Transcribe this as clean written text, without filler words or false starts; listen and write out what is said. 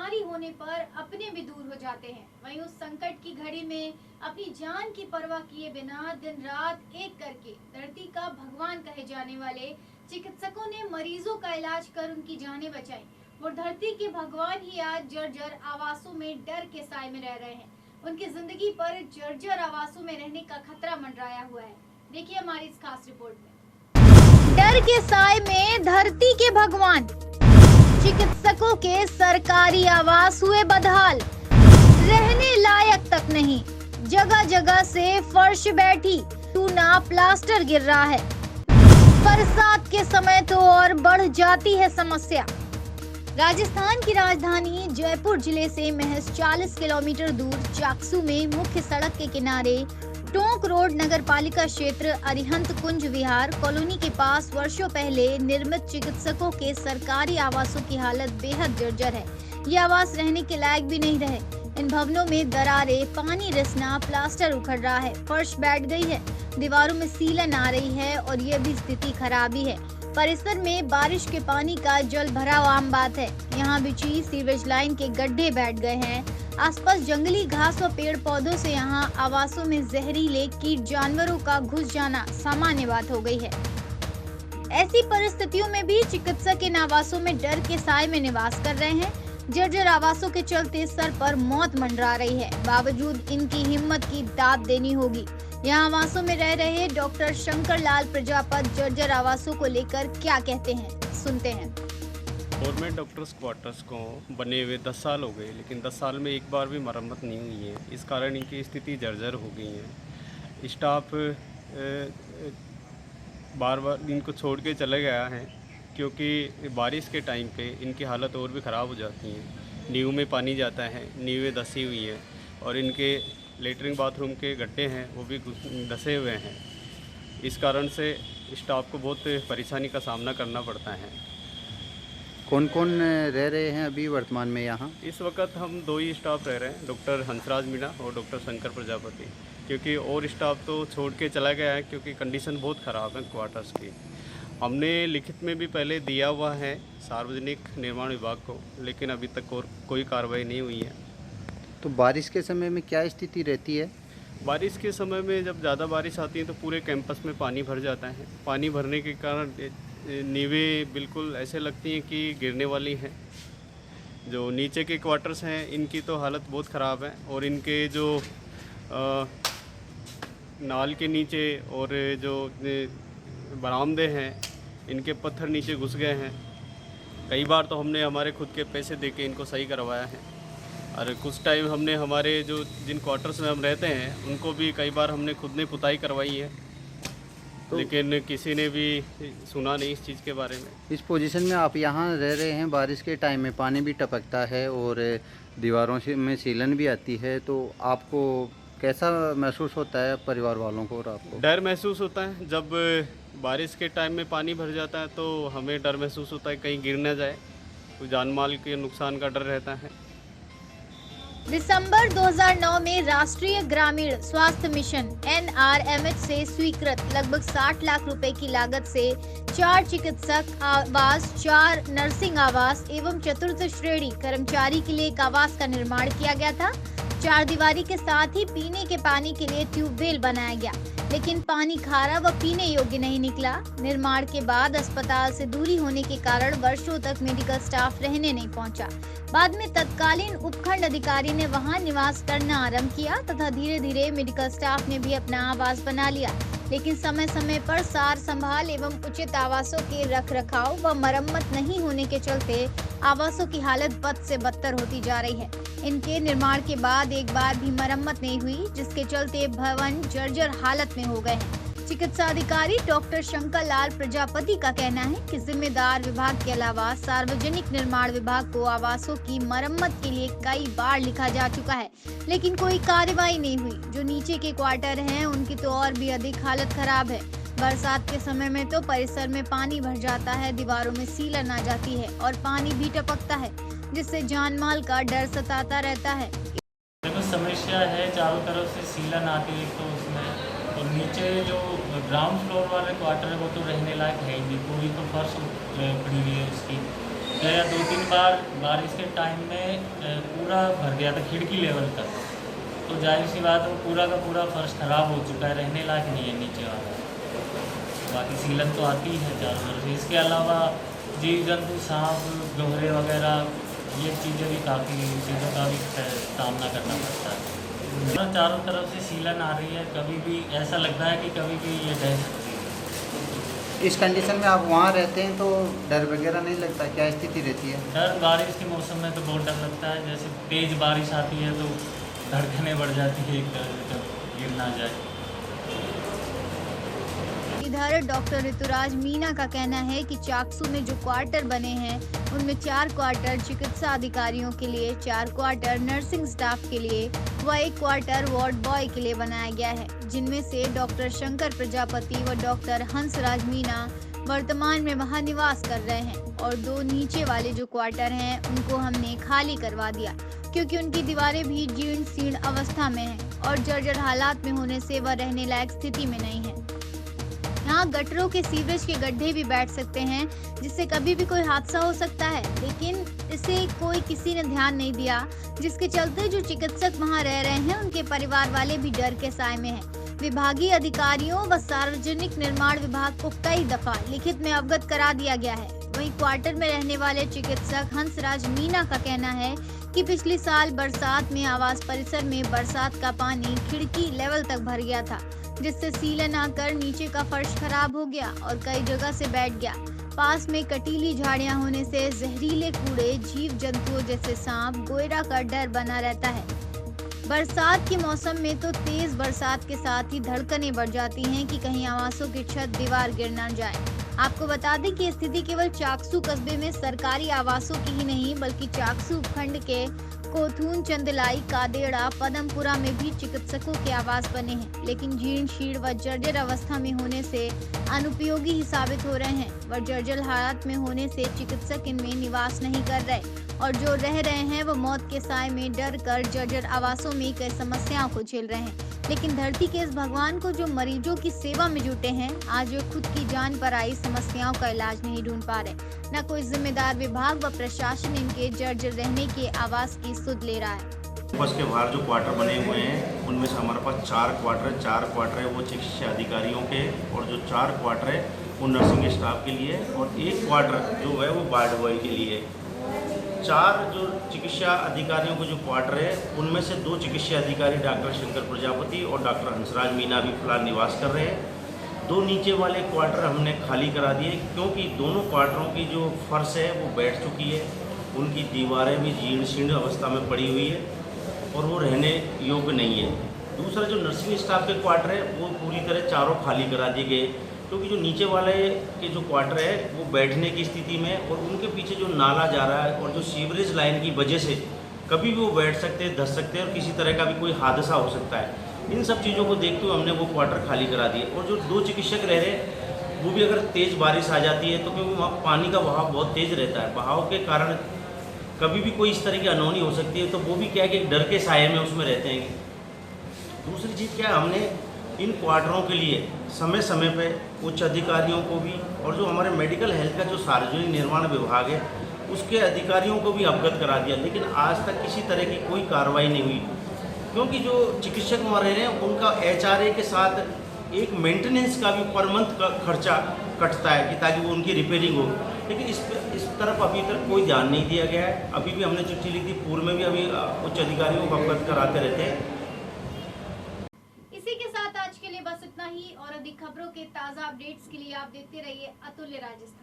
बीमारी होने पर अपने भी दूर हो जाते हैं। वहीं उस संकट की घड़ी में अपनी जान की परवाह किए बिना दिन रात एक करके धरती का भगवान कहे जाने वाले चिकित्सकों ने मरीजों का इलाज कर उनकी जानें बचाई। वो धरती के भगवान ही आज जर्जर आवासों में डर के साए में रह रहे हैं। उनकी जिंदगी पर जर्जर आवासों में रहने का खतरा मंडराया हुआ है। देखिए हमारी इस खास रिपोर्ट में। डर के साए में धरती के भगवान, चिकित्सकों के सरकारी आवास हुए बदहाल, रहने लायक तक नहीं, जगह जगह से फर्श बैठी, चूना प्लास्टर गिर रहा है। बरसात के समय तो और बढ़ जाती है समस्या। राजस्थान की राजधानी जयपुर जिले से महज 40 किलोमीटर दूर चाकसू में मुख्य सड़क के किनारे टोंक रोड नगर पालिका क्षेत्र अरिहंत कुंज विहार कॉलोनी के पास वर्षों पहले निर्मित चिकित्सकों के सरकारी आवासों की हालत बेहद जर्जर है। ये आवास रहने के लायक भी नहीं रहे। इन भवनों में दरारें, पानी रिसना, प्लास्टर उखड़ रहा है, फर्श बैठ गई है, दीवारों में सीलन आ रही है और ये भी स्थिति खराब ही है। परिसर में बारिश के पानी का जल भराव आम बात है। यहाँ बिछी सीवेज लाइन के गड्ढे बैठ गए हैं। आसपास जंगली घास और पेड़ पौधों से यहाँ आवासों में जहरीले कीट जानवरों का घुस जाना सामान्य बात हो गई है। ऐसी परिस्थितियों में भी चिकित्सक इन आवासों में डर के साए में निवास कर रहे हैं। जर्जर आवासों के चलते सर पर मौत मंडरा रही है। बावजूद इनकी हिम्मत की दाद देनी होगी। यहाँ आवासों में रह रहे डॉक्टर शंकर लाल प्रजापत जर्जर आवासों को लेकर क्या कहते हैं, सुनते हैं। गवर्नमेंट डॉक्टर्स क्वार्टर्स को बने हुए 10 साल हो गए, लेकिन 10 साल में एक बार भी मरम्मत नहीं हुई है। इस कारण इनकी स्थिति जर्जर हो गई है। स्टाफ बार बार इनको छोड़ के चले गया है, क्योंकि बारिश के टाइम पे इनकी हालत और भी ख़राब हो जाती है। नींव में पानी जाता है, नींवें धसी हुई हैं और इनके लेटरिन बाथरूम के गड्ढे हैं वो भी धसे हुए हैं। इस कारण से स्टाफ को बहुत परेशानी का सामना करना पड़ता है। कौन कौन रह रहे हैं अभी वर्तमान में यहाँ? इस वक्त हम 2 ही स्टाफ रह रहे हैं, डॉक्टर हंसराज मीणा और डॉक्टर शंकर प्रजापति, क्योंकि और स्टाफ तो छोड़ के चला गया है क्योंकि कंडीशन बहुत ख़राब है क्वार्टर्स की। हमने लिखित में भी पहले दिया हुआ है सार्वजनिक निर्माण विभाग को, लेकिन अभी तक और कोई कार्रवाई नहीं हुई है। तो बारिश के समय में क्या स्थिति रहती है? बारिश के समय में जब ज़्यादा बारिश आती है तो पूरे कैंपस में पानी भर जाता है। पानी भरने के कारण नींवें बिल्कुल ऐसे लगती हैं कि गिरने वाली हैं। जो नीचे के क्वार्टर्स हैं इनकी तो हालत बहुत ख़राब है और इनके जो नाल के नीचे और जो बरामदे हैं इनके पत्थर नीचे घुस गए हैं। कई बार तो हमने हमारे खुद के पैसे दे के इनको सही करवाया है और कुछ टाइम हमने हमारे जो जिन क्वार्टर्स में हम रहते हैं उनको भी कई बार हमने खुद ने पुताई करवाई है, लेकिन किसी ने भी सुना नहीं इस चीज़ के बारे में। इस पोजीशन में आप यहाँ रह रहे हैं, बारिश के टाइम में पानी भी टपकता है और दीवारों से में सीलन भी आती है, तो आपको कैसा महसूस होता है? परिवार वालों को और आपको? डर महसूस होता है। जब बारिश के टाइम में पानी भर जाता है तो हमें डर महसूस होता है कहीं गिर न जाए, तो जान माल के नुकसान का डर रहता है। दिसंबर 2009 में राष्ट्रीय ग्रामीण स्वास्थ्य मिशन NRMH से स्वीकृत लगभग 60 लाख रुपए की लागत से 4 चिकित्सक आवास, 4 नर्सिंग आवास एवं चतुर्थ श्रेणी कर्मचारी के लिए एक आवास का निर्माण किया गया था। 4 दीवारी के साथ ही पीने के पानी के लिए ट्यूबवेल बनाया गया, लेकिन पानी खारा व पीने योग्य नहीं निकला। निर्माण के बाद अस्पताल से दूरी होने के कारण वर्षों तक मेडिकल स्टाफ रहने नहीं पहुंचा। बाद में तत्कालीन उपखंड अधिकारी ने वहां निवास करना आरंभ किया तथा धीरे धीरे मेडिकल स्टाफ ने भी अपना आवास बना लिया, लेकिन समय समय पर सार संभाल एवं उचित आवासों के रखरखाव व मरम्मत नहीं होने के चलते आवासों की हालत बद से बदतर होती जा रही है। इनके निर्माण के बाद एक बार भी मरम्मत नहीं हुई, जिसके चलते भवन जर्जर हालत में हो गए हैं। चिकित्सा अधिकारी डॉक्टर शंकर लाल प्रजापति का कहना है कि जिम्मेदार विभाग के अलावा सार्वजनिक निर्माण विभाग को आवासों की मरम्मत के लिए कई बार लिखा जा चुका है, लेकिन कोई कार्रवाई नहीं हुई। जो नीचे के क्वार्टर हैं उनकी तो और भी अधिक हालत खराब है। बरसात के समय में तो परिसर में पानी भर जाता है, दीवारों में सीलन आ जाती है और पानी भी टपकता है, जिससे जान माल का डर सताता रहता है। देखो समस्या है, चारों तरफ से सीलन आती है तो उसमें, और नीचे जो ग्राउंड फ्लोर वाले क्वार्टर है वो तो रहने लायक है ही नहीं, पूरी तो फर्श पड़ी हुई है उसकी। गया 2-3 बार बारिश के टाइम में पूरा भर गया था खिड़की लेवल तक। तो जाहिर सी बात है वो पूरा का पूरा फर्श ख़राब हो चुका है, रहने लायक नहीं है नीचे वाला। बाकी सीलन तो आती है चारों तरफ से। इसके अलावा जीव जंतु, सांप, गोहरे वगैरह ये चीज़ें भी काफ़ी चीज़ों का भी सामना करना पड़ता है। चारों तरफ से सीलन आ रही है, कभी भी ऐसा लगता है कि कभी भी ये ढह सकती है। इस कंडीशन में आप वहाँ रहते हैं तो डर वगैरह नहीं लगता? क्या स्थिति रहती है? डर बारिश के मौसम में तो बहुत डर लगता है। जैसे तेज़ बारिश आती है तो धड़कनें बढ़ जाती है, एक जब गिर ना जाए। इधर डॉक्टर ऋतुराज मीना का कहना है कि चाकसू में जो क्वार्टर बने हैं उनमें 4 क्वार्टर चिकित्सा अधिकारियों के लिए, 4 क्वार्टर नर्सिंग स्टाफ के लिए व 1 क्वार्टर वार्ड बॉय के लिए बनाया गया है, जिनमें से डॉक्टर शंकर प्रजापति व डॉक्टर हंसराज मीना वर्तमान में वहां निवास कर रहे हैं और 2 नीचे वाले जो क्वार्टर हैं उनको हमने खाली करवा दिया क्योंकि उनकी दीवारें भी जीर्ण शीर्ण अवस्था में हैं और जर्जर हालात में होने से वह रहने लायक स्थिति में नहीं है। यहाँ गटरों के सीवरेज के गड्ढे भी बैठ सकते हैं जिससे कभी भी कोई हादसा हो सकता है, लेकिन इसे कोई किसी ने ध्यान नहीं दिया, जिसके चलते जो चिकित्सक वहाँ रह रहे हैं उनके परिवार वाले भी डर के साए में हैं। विभागीय अधिकारियों व सार्वजनिक निर्माण विभाग को कई दफा लिखित में अवगत करा दिया गया है। वहीं क्वार्टर में रहने वाले चिकित्सक हंसराज मीना का कहना है कि पिछले साल बरसात में आवास परिसर में बरसात का पानी खिड़की लेवल तक भर गया था, जिससे सीलन आकर नीचे का फर्श खराब हो गया और कई जगह से बैठ गया। पास में कटीली झाड़ियां होने से जहरीले कूड़े, जीव जंतुओं जैसे सांप, गोयरा का डर बना रहता है। बरसात के मौसम में तो तेज बरसात के साथ ही धड़कनें बढ़ जाती हैं कि कहीं आवासों की छत दीवार गिर न जाए। आपको बता दें कि स्थिति केवल चाकसू कस्बे में सरकारी आवासों की ही नहीं बल्कि चाकसू उपखंड के कोथून, चंदलाई, कादेड़ा, पदमपुरा में भी चिकित्सकों के आवास बने हैं, लेकिन जीर्ण शीर्ण व जर्जर अवस्था में होने से अनुपयोगी ही साबित हो रहे हैं व जर्जर हालात में होने से चिकित्सक इनमें निवास नहीं कर रहे और जो रह रहे हैं वो मौत के साए में डर कर जर्जर आवासों में कई समस्याओं को झेल रहे हैं। लेकिन धरती के इस भगवान को जो मरीजों की सेवा में जुटे हैं, आज वे खुद की जान पर आई समस्याओं का इलाज नहीं ढूंढ पा रहे, न कोई जिम्मेदार विभाग व प्रशासन इनके जर्जर रहने के आवास की सुध ले रहा है। बस के बाहर जो क्वार्टर बने हुए हैं उनमें से हमारे पास 4 क्वार्टर है वो चिकित्सा अधिकारियों के और जो 4 क्वार्टर है वो नर्सिंग स्टाफ के लिए और 1 क्वार्टर जो है वो वार्ड बॉय के लिए। 4 जो चिकित्सा अधिकारियों के जो क्वार्टर है उनमें से 2 चिकित्सा अधिकारी डॉक्टर शंकर प्रजापति और डॉक्टर हंसराज मीना भी फिलहाल निवास कर रहे हैं। 2 नीचे वाले क्वार्टर हमने खाली करा दिए क्योंकि दोनों क्वार्टरों की जो फर्श है वो बैठ चुकी है, उनकी दीवारें भी जीर्ण शीर्ण अवस्था में पड़ी हुई है और वो रहने योग्य नहीं है। दूसरा जो नर्सिंग स्टाफ के क्वार्टर है वो पूरी तरह चारों खाली करा दिए गए क्योंकि जो नीचे वाले के जो क्वार्टर है वो बैठने की स्थिति में और उनके पीछे जो नाला जा रहा है और जो सीवरेज लाइन की वजह से कभी भी वो बैठ सकते हैं, धस सकते हैं और किसी तरह का भी कोई हादसा हो सकता है। इन सब चीज़ों को देखते हुए हमने वो क्वार्टर खाली करा दिए और जो 2 चिकित्सक रह रहे वो भी अगर तेज़ बारिश आ जाती है तो क्योंकि वहाँ पानी का बहाव बहुत तेज़ रहता है, बहाव के कारण कभी भी कोई इस तरह की अनहोनी हो सकती है, तो वो भी क्या है कि एक डर के साये में उसमें रहते हैं। दूसरी चीज़ क्या है, हमने इन क्वार्टरों के लिए समय समय पे उच्च अधिकारियों को भी और जो हमारे मेडिकल हेल्थ का जो सार्वजनिक निर्माण विभाग है उसके अधिकारियों को भी अवगत करा दिया, लेकिन आज तक किसी तरह की कोई कार्रवाई नहीं हुई क्योंकि जो चिकित्सक वहाँ रह रहे हैं उनका HRA के साथ एक मेंटेनेंस का भी पर मंथ का खर्चा कटता है कि ताकि वो उनकी रिपेयरिंग हो, लेकिन इस तरफ अभी तक कोई ध्यान नहीं दिया गया है। अभी भी हमने चिट्ठी लिखी, पूर्व में भी अभी उच्च अधिकारियों को अवगत कराते रहते हैं। इसी के साथ आज के लिए बस इतना ही और अधिक खबरों के ताज़ा अपडेट्स के लिए आप देखते रहिए अतुल्य राजस्थान।